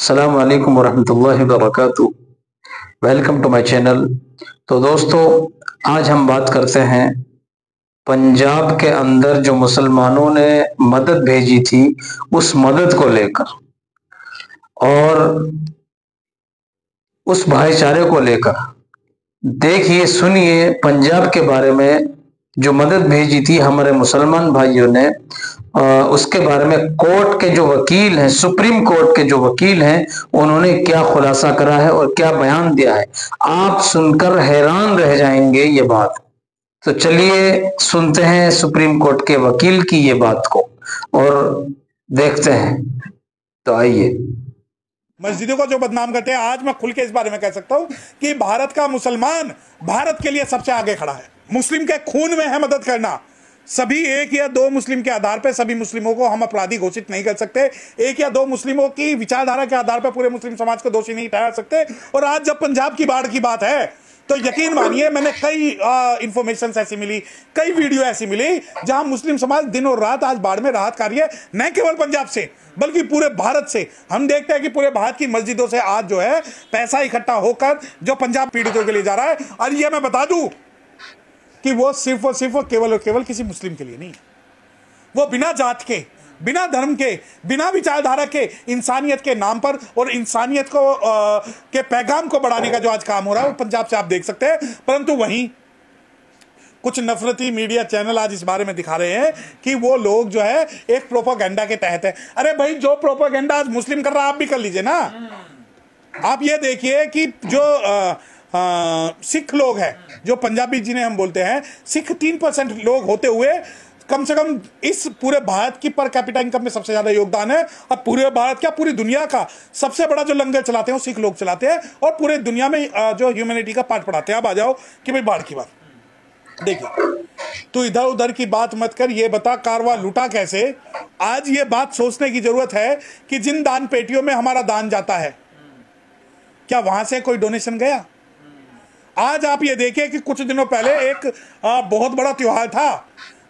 अस्सलाम वालेकुम वरहमतुल्लाहि वबरकातुहू। Welcome to my channel. तो दोस्तों, आज हम बात करते हैं पंजाब के अंदर जो मुसलमानों ने मदद भेजी थी उस मदद को लेकर और उस भाईचारे को लेकर। देखिए, सुनिए पंजाब के बारे में जो मदद भेजी थी हमारे मुसलमान भाइयों ने, उसके बारे में कोर्ट के जो वकील हैं, सुप्रीम कोर्ट के जो वकील हैं, उन्होंने क्या खुलासा करा है और क्या बयान दिया है। आप सुनकर हैरान रह जाएंगे ये बात। तो चलिए सुनते हैं सुप्रीम कोर्ट के वकील की ये बात को और देखते हैं। तो आइए। मस्जिदों को जो बदनाम करते हैं, आज मैं खुल के इस बारे में कह सकता हूं कि भारत का मुसलमान भारत के लिए सबसे आगे खड़ा है। मुस्लिम के खून में है मदद करना। सभी एक या दो मुस्लिम के आधार पर सभी मुस्लिमों को हम अपराधी घोषित नहीं कर सकते। एक या दो मुस्लिमों की विचारधारा के आधार पर पूरे मुस्लिम समाज को दोषी नहीं ठहरा सकते। और आज जब पंजाब की बाढ़ की बात है तो यकीन मानिए, मैंने कई इंफॉर्मेशन ऐसी मिली, कई वीडियो ऐसी मिली जहां मुस्लिम समाज दिन और रात आज बाढ़ में राहत कार्य न केवल पंजाब से बल्कि पूरे भारत से। हम देखते हैं कि पूरे भारत की मस्जिदों से आज जो है पैसा इकट्ठा होकर जो पंजाब पीड़ितों के लिए जा रहा है। और ये मैं बता दूं कि वो सिर्फ और सिर्फ केवल और केवल किसी मुस्लिम के लिए नहीं, वो बिना जात के, बिना धर्म के, बिना विचारधारा के, इंसानियत के नाम पर और इंसानियत को के पैगाम को बढ़ाने का जो आज काम हो रहा है वो पंजाब से आप देख सकते हैं। परंतु वहीं कुछ नफरती मीडिया चैनल आज इस बारे में दिखा रहे हैं कि वो लोग जो है एक प्रोपेगेंडा के तहत है। अरे भाई, जो प्रोपेगेंडा आज मुस्लिम कर रहा है आप भी कर लीजिए ना। आप ये देखिए कि जो सिख लोग हैं, जो पंजाबी जिन्हें हम बोलते हैं, सिख 3% लोग होते हुए कम से कम इस पूरे भारत की पर कैपिटा इनकम में सबसे ज्यादा योगदान है। और पूरे भारत क्या, पूरी दुनिया का सबसे बड़ा जो लंगर चलाते हैं वो सिख लोग चलाते हैं और पूरे दुनिया में जो ह्यूमैनिटी का पाठ पढ़ाते हैं। अब आ जाओ कि भाई बाढ़ की बात देखिए, तो इधर उधर की बात मत कर, ये बता कारवा लूटा कैसे। आज ये बात सोचने की जरूरत है कि जिन दान पेटियों में हमारा दान जाता है, क्या वहां से कोई डोनेशन गया? आज आप ये देखिए कि कुछ दिनों पहले एक बहुत बड़ा त्योहार था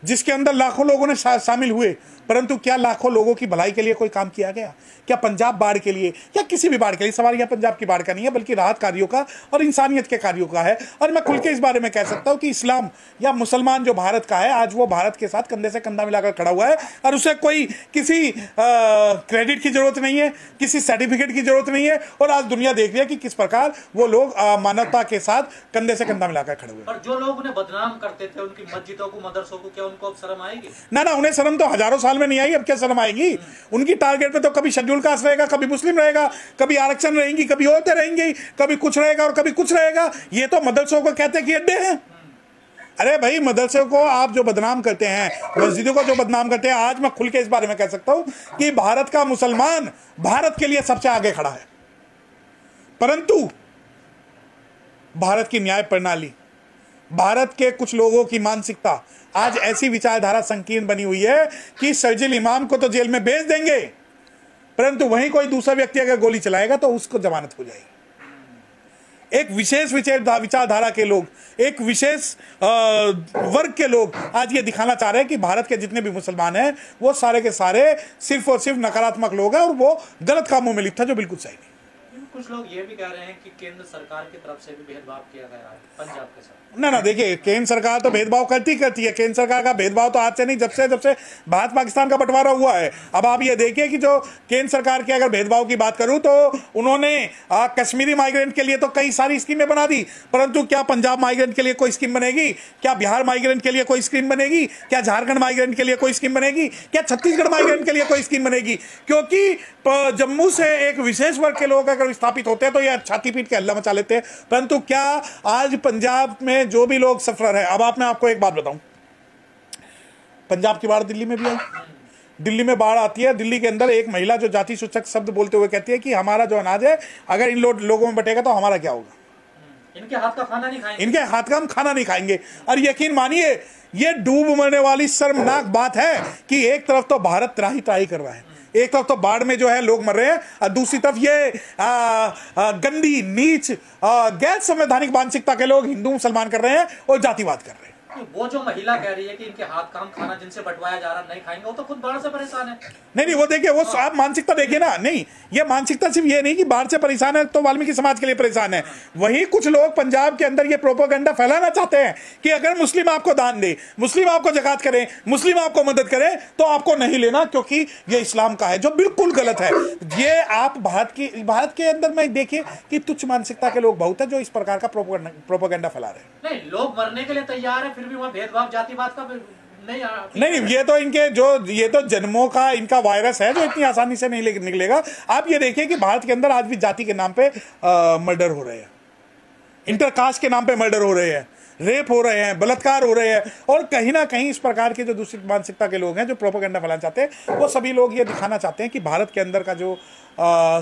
जिसके अंदर लाखों लोगों ने शामिल हुए, परंतु क्या लाखों लोगों की भलाई के लिए कोई काम किया गया? क्या पंजाब बाढ़ के लिए या किसी भी बाढ़ के लिए, सवाल यह पंजाब की बाढ़ का नहीं है बल्कि राहत कार्यों का और इंसानियत के कार्यों का है। और मैं खुल के इस बारे में कह सकता हूं कि इस्लाम या मुसलमान जो भारत का है, आज वो भारत के साथ कंधे से कंधा मिलाकर खड़ा हुआ है और उसे कोई किसी क्रेडिट की जरूरत नहीं है, किसी सर्टिफिकेट की जरूरत नहीं है। और आज दुनिया देख रही है कि किस प्रकार वो लोग मानवता के साथ कंधे से कंधा मिलाकर खड़े हुए। और जो लोग उन्हें बदनाम करते थे, उनकी मस्जिदों को, मदरसों को, क्या उनको अब शर्म आएगी? ना, उन्हें शर्म तो हजारों साल में नहीं आई, अब क्या शर्म आएगी? उनकी टारगेट पे तो कभी शेड्यूल कास्ट रहेगा, कभी मुस्लिम रहेगा, कभी आरक्षण रहेंगी, कभी औरतें रहेंगी, कभी कुछ रहेगा और कभी कुछ रहेगा। ये तो मदरसों को कहते हैं कि अड्डे हैं। अरे भाई, मदरसों को आप जो बदनाम करते हैं, मस्जिदों को जो बदनाम करते हैं, आज मैं खुल के इस बारे में कह सकता हूं कि भारत का मुसलमान भारत के लिए सबसे आगे खड़ा है। परंतु भारत की न्याय प्रणाली, भारत के कुछ लोगों की मानसिकता आज ऐसी विचारधारा संकीर्ण बनी हुई है कि शर्जिल इमाम को तो जेल में भेज देंगे, परंतु वहीं कोई दूसरा व्यक्ति अगर गोली चलाएगा तो उसको जमानत हो जाएगी। एक विशेष विचारधारा के लोग, एक विशेष वर्ग के लोग आज ये दिखाना चाह रहे हैं कि भारत के जितने भी मुसलमान हैं वो सारे के सारे सिर्फ और सिर्फ नकारात्मक लोग हैं और वो गलत कामों में लिप्त है, जो बिल्कुल सही नहीं। कुछ लोग ये भी कह रहे हैं कि केंद्र सरकार की तरफ से भी भेदभाव किया गया है पंजाब के साथ। ना, देखिए, केंद्र सरकार तो भेदभाव करती है। केंद्र सरकार का भेदभाव तो आज से नहीं, जब से भारत पाकिस्तान का बंटवारा हुआ है। अब आप ये देखिए कि जो केंद्र सरकार के अगर भेदभाव की बात करूं तो उन्होंने कश्मीरी माइग्रेंट के लिए तो कई सारी स्कीमें बना दी, परंतु क्या पंजाब माइग्रेंट के लिए कोई स्कीम बनेगी? क्या बिहार माइग्रेंट के लिए कोई स्कीम बनेगी? क्या झारखंड माइग्रेंट के लिए कोई स्कीम बनेगी? क्या छत्तीसगढ़ माइग्रेंट के लिए कोई स्कीम बनेगी? क्योंकि जम्मू से एक विशेष वर्ग के लोग अगर विस्थापित होते हैं तो ये छाती पीट के हल्ला मचा लेते हैं, परंतु क्या आज पंजाब में जो भी लोग सफर है, अब मैं आपको एक बात बताऊं, पंजाब की बाढ़ दिल्ली में भी आई। दिल्ली में बाढ़ आती है, दिल्ली के अंदर एक महिला जो जाति सूचक शब्द बोलते हुए कहती है कि हमारा जो अनाज है अगर इन लोगों में बटेगा तो हमारा क्या होगा? इनके हाथ का खाना नहीं खाएंगे, इनके हाथ का हम खाना नहीं खाएंगे। और यकीन मानिए, ये डूब मरने वाली शर्मनाक बात है कि एक तरफ तो भारत त्राही त्राही कर रहा है, एक तरफ तो बाढ़ में जो है लोग मर रहे हैं, और दूसरी तरफ ये गंदी नीच गैर संवैधानिक मानसिकता के लोग हिंदू मुसलमान कर रहे हैं और जातिवाद कर रहे हैं। वो जो महिला कह रही है कि इनके हाथ का हम खाना जिनसे बंटवाया जा रहा नहीं खाएंगे, वो तो खुद बाढ़ से परेशान है। नहीं, वो देखिए, वो आप मानसिकता देखिए ना। नहीं, ये मानसिकता सिर्फ ये नहीं कि बाढ़ से परेशान है तो वाल्मीकि समाज के लिए परेशान है। वहीं कुछ लोग पंजाब के अंदर ये प्रोपेगेंडा फैलाना चाहते हैं कि अगर मुस्लिम आपको दान दे, मुस्लिम आपको ज़कात करे, मुस्लिम आपको मदद करे तो आपको नहीं लेना क्योंकि ये इस्लाम का है, जो बिल्कुल गलत है। ये आप भारत के अंदर में देखिए कि तुच्छ मानसिकता के लोग बहुत है जो इस प्रकार का प्रोपेगेंडा फैला रहे हैं। नहीं, लोग मरने के लिए तैयार है, फिर भी वहाँ भेदभाव जातिवाद का नहीं, ये तो ये तो जन्मों का इनका वायरस है जो इतनी आसानी से नहीं निकलेगा। आप ये देखिए कि भारत के अंदर आज भी जाति के नाम पे मर्डर हो रहे हैं, इंटरकास्ट के नाम पे मर्डर हो रहे हैं, रेप हो रहे हैं, बलात्कार हो रहे हैं, और कहीं ना कहीं इस प्रकार के जो दूसरी मानसिकता के लोग हैं जो प्रोपेगेंडा फैलाना चाहते हैं, वो सभी लोग ये दिखाना चाहते हैं कि भारत के अंदर का जो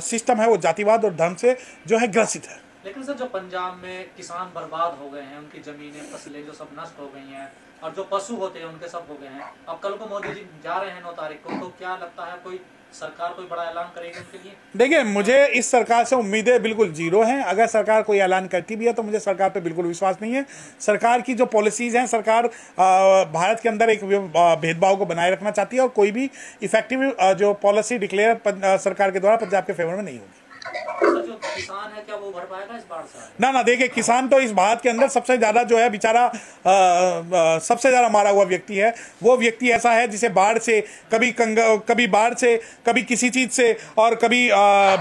सिस्टम है वो जातिवाद और धर्म से जो है ग्रसित है। लेकिन सर, जो पंजाब में किसान बर्बाद हो गए हैं, उनकी जमीनें, फसलें जो सब नष्ट हो गई हैं, और जो पशु होते हैं उनके सब हो गए हैं। अब कल को मोदी जी जा रहे हैं 9 तारीख को, तो क्या लगता है कोई सरकार कोई बड़ा ऐलान करेगी उनके लिए? देखिए, मुझे इस सरकार से उम्मीदें बिल्कुल जीरो हैं। अगर सरकार कोई ऐलान करती भी है तो मुझे सरकार पे बिल्कुल विश्वास नहीं है। सरकार की जो पॉलिसीज हैं, सरकार भारत के अंदर एक भेदभाव को बनाए रखना चाहती है, और कोई भी इफेक्टिव जो पॉलिसी डिक्लेयर सरकार के द्वारा पंजाब के फेवर में नहीं होगी। जो किसान है, क्या वो भर पाएगा इस बाढ़ से? ना, देखिए, किसान तो इस भारत के अंदर सबसे ज्यादा जो है बेचारा सबसे ज्यादा मारा हुआ व्यक्ति है। वो व्यक्ति ऐसा है जिसे बाढ़ से कभी बाढ़ से, कभी किसी चीज से, और कभी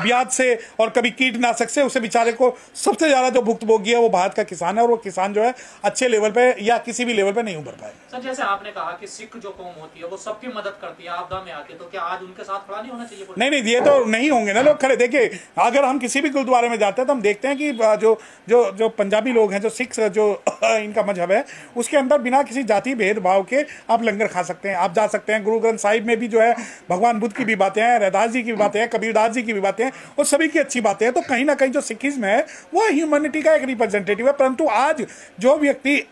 ब्याज से, और कभी कीटनाशक से, उसे बेचारे को सबसे ज्यादा जो भुक्तभोगी है वो भारत का किसान है। और वो किसान जो है अच्छे लेवल पे या किसी भी लेवल पे नहीं उभर पाएगा। सर, जैसे आपने कहा कि सिख जो कौम होती है वो सबकी मदद करती है आपदा में आके, तो क्या आज उनके साथ खड़ा नहीं होना चाहिए? नहीं, ये तो नहीं होंगे ना लोग खड़े। देखिए, अगर हम किसी भी गुरुद्वारे में जाते हैं तो हम देखते हैं कि जो पंजाबी लोग हैं, जो सिख जो इनका मजहब है, उसके अंदर बिना किसी जाति भेदभाव के आप लंगर खा सकते हैं, आप जा सकते हैं। गुरु ग्रंथ साहिब में भी जो है भगवान बुद्ध की भी बातें हैं, रैदास जी की भी बातें हैं, कबीरदास जी की भी बातें हैं, और सभी की अच्छी बातें हैं। तो कहीं ना कहीं जो सिखिज्म है वो ह्यूमैनिटी का एक रिप्रेजेंटेटिव है। परंतु आज जो व्यक्ति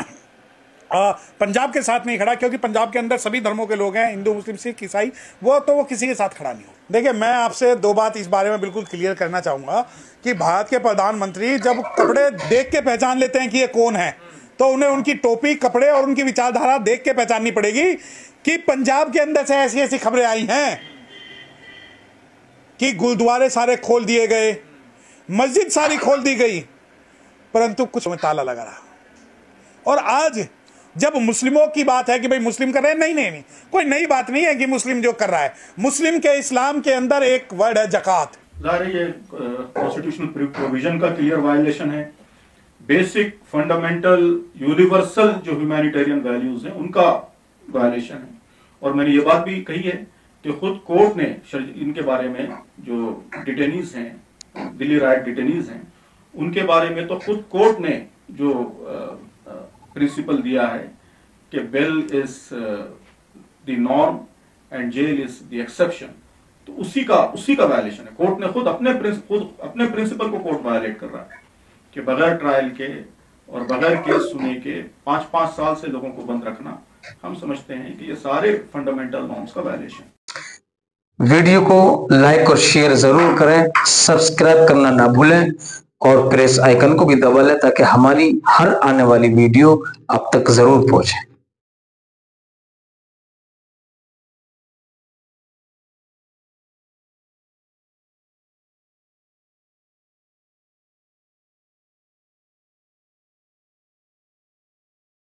पंजाब के साथ नहीं खड़ा, क्योंकि पंजाब के अंदर सभी धर्मों के लोग हैं, हिंदू, मुस्लिम, सिख, ईसाई, वो किसी के साथ खड़ा नहीं हो। देखिए, मैं आपसे 2 बात इस बारे में बिल्कुल क्लियर करना चाहूँगा कि भारत के प्रधानमंत्री जब कपड़े देख के पहचान लेते हैं कि ये कौन है, तो उन्हें उनकी टोपी, कपड़े और उनकी विचारधारा देख के पहचाननी पड़ेगी कि पंजाब के अंदर से ऐसी ऐसी खबरें आई हैं कि गुरुद्वारे सारे खोल दिए गए, मस्जिद सारी खोल दी गई, परंतु कुछ में ताला लगा रहा। और आज जब मुस्लिमों की बात है कि भाई मुस्लिम कर रहे हैं, नहीं, कोई नई बात नहीं है कि मुस्लिम जो कर रहा है। मुस्लिम के इस्लाम के अंदर एक वर्ड है ज़कात। ये कॉन्स्टिट्यूशनल प्रोविजन का क्लियर वायलेशन है। बेसिक फंडामेंटल यूनिवर्सल जो ह्यूमैनिटेरियन वैल्यूज हैं उनका वायलेशन है। और मैंने ये बात भी कही है कि खुद कोर्ट ने इनके बारे में, जो डिटेनीज हैं, दिल्ली राइट डिटेनीज हैं, उनके बारे में तो खुद कोर्ट ने जो प्रिंसिपल दिया है कि bail is the norm and jail is the exception, तो उसी का वायलेशन है। कोर्ट ने खुद अपने प्रिंसिपल को कोर्ट वायलेट कर रहा है कि बगैर ट्रायल के और बगैर केस सुने के 5-5 साल से लोगों को बंद रखना, हम समझते हैं कि ये सारे फंडामेंटल नॉर्म्स का वायलेशन। वीडियो को लाइक और शेयर जरूर करें, सब्सक्राइब करना ना भूलें, और प्रेस आइकन को भी दबा लें ताकि हमारी हर आने वाली वीडियो आप तक जरूर पहुंचे।